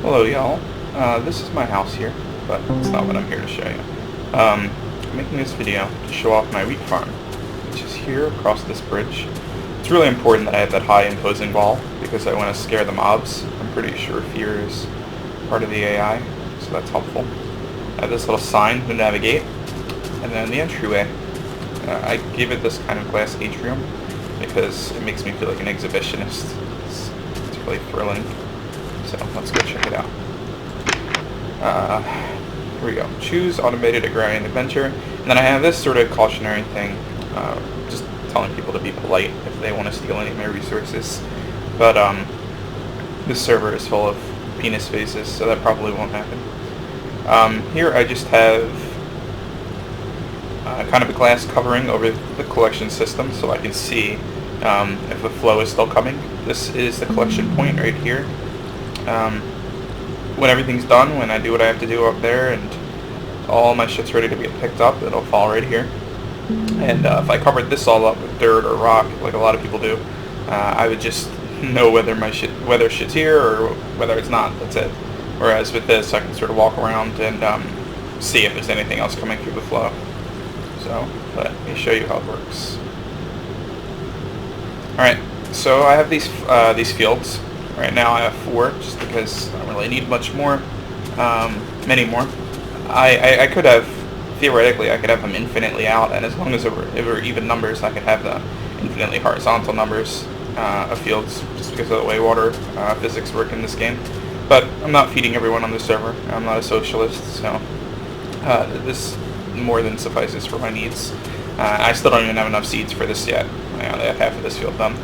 Hello y'all, this is my house here, but it's not what I'm here to show you. I'm making this video to show off my wheat farm, which is here across this bridge. It's really important that I have that high imposing wall, because I want to scare the mobs. I'm pretty sure fear is part of the AI, so that's helpful. I have this little sign to navigate, and then the entryway. I gave it this kind of glass atrium, because it makes me feel like an exhibitionist. It's really thrilling. So let's go check it out. Here we go. Choose automated agrarian adventure. And then I have this sort of cautionary thing, just telling people to be polite if they want to steal any of my resources. But this server is full of penis faces, so that probably won't happen. Here I just have kind of a glass covering over the collection system so I can see if the flow is still coming. This is the collection point right here. When everything's done, when I do what I have to do up there and all my shit's ready to get picked up, it'll fall right here. And if I covered this all up with dirt or rock, like a lot of people do, I would just know whether shit's here or whether it's not. That's it. Whereas with this, I can sort of walk around and see if there's anything else coming through the flow. So let me show you how it works. Alright, so I have these fields. Right now I have 4, just because I don't really need much more, many more. I could have, theoretically, I could have them infinitely out, and as long as it were even numbers, I could have the infinitely horizontal numbers of fields, just because of the way water physics work in this game. But I'm not feeding everyone on the server. I'm not a socialist, so this more than suffices for my needs. I still don't even have enough seeds for this yet. I only have half of this field done.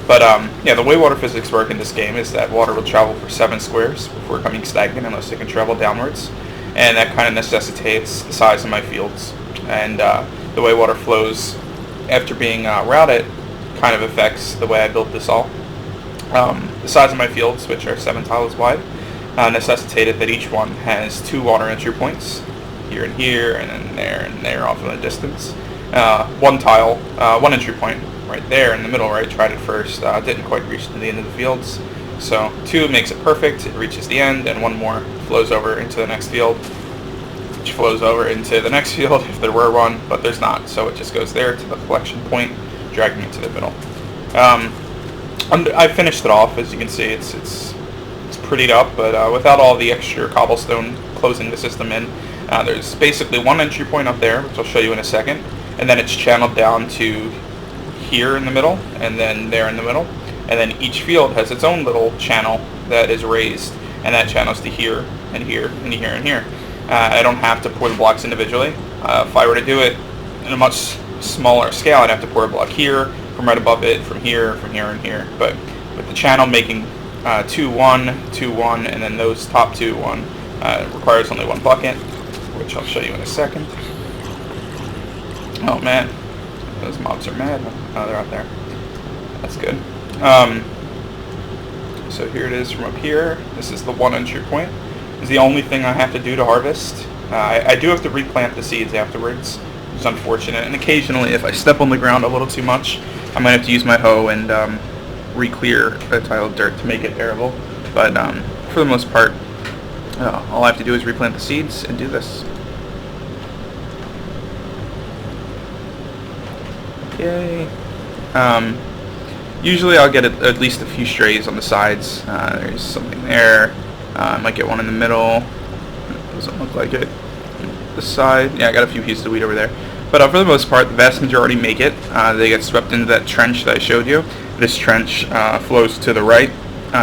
But yeah, the way water physics work in this game is that water will travel for 7 squares before becoming stagnant unless it can travel downwards. And that kind of necessitates the size of my fields. And the way water flows after being routed kind of affects the way I built this all. The size of my fields, which are 7 tiles wide, necessitated that each one has 2 water entry points, here, and there off in the distance. 1 tile, 1 entry point right there in the middle, right? Tried it first, didn't quite reach to the end of the fields. So 2 makes it perfect, it reaches the end, and 1 more flows over into the next field, which flows over into the next field if there were one, but there's not, so it just goes there to the collection point, dragging it to the middle. I finished it off, as you can see, it's prettied up, but without all the extra cobblestone closing the system in. There's basically 1 entry point up there, which I'll show you in a second, and then it's channeled down to here in the middle, and then there in the middle, and then each field has its own little channel that is raised, and that channels to here, and here, and here, and here. I don't have to pour the blocks individually. If I were to do it in a much smaller scale, I'd have to pour a block here, from right above it, from here, and here. But with the channel making 2, 1, 2, 1, and then those top 2, 1, it requires only 1 bucket, which I'll show you in a second. Oh man, those mobs are mad. Oh, they're out there. That's good. So here it is from up here. This is the 1 entry point. It's the only thing I have to do to harvest. I do have to replant the seeds afterwards, which is unfortunate. And occasionally, if I step on the ground a little too much, I might have to use my hoe and re-clear a tile of dirt to make it arable. But for the most part, all I have to do is replant the seeds and do this. Yay. Usually I'll get at least a few strays on the sides. There's something there. I might get one in the middle. Doesn't look like it. This side. Yeah, I got a few pieces of wheat over there. But for the most part, the vast majority make it. They get swept into that trench that I showed you. This trench flows to the right.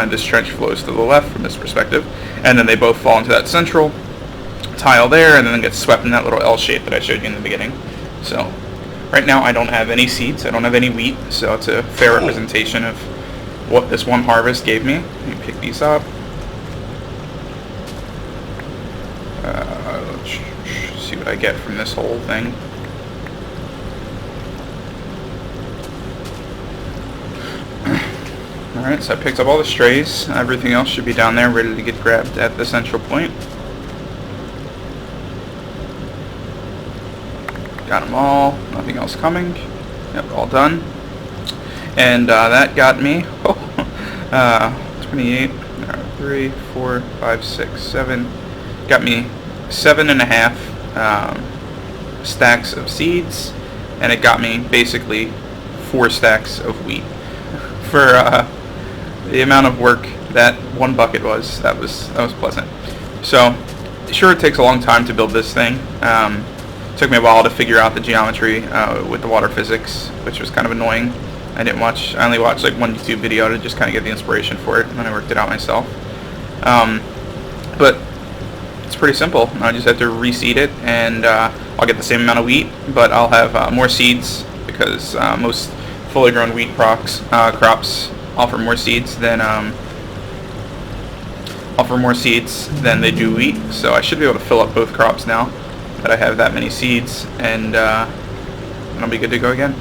This trench flows to the left from this perspective. And then they both fall into that central tile there, and then get swept in that little L shape that I showed you in the beginning. So right now I don't have any seeds, I don't have any wheat, so it's a fair representation of what this one harvest gave me. Let me pick these up. Let's see what I get from this whole thing. Alright, so I picked up all the strays. Everything else should be down there ready to get grabbed at the central point. Got them all. Nothing else coming. Yep, all done. And that got me 28, 3, 4, 5, 6, 7. Got me 7.5 stacks of seeds, and it got me basically 4 stacks of wheat for the amount of work that one bucket was. That was pleasant. So sure, it takes a long time to build this thing. Took me a while to figure out the geometry with the water physics, which was kind of annoying. I only watched like one YouTube video to just kind of get the inspiration for it, and then I worked it out myself. But it's pretty simple. I just have to reseed it, and I'll get the same amount of wheat, but I'll have more seeds, because most fully grown wheat crops offer more seeds than they do wheat. So I should be able to fill up both crops now that I have that many seeds, and I'll be good to go again.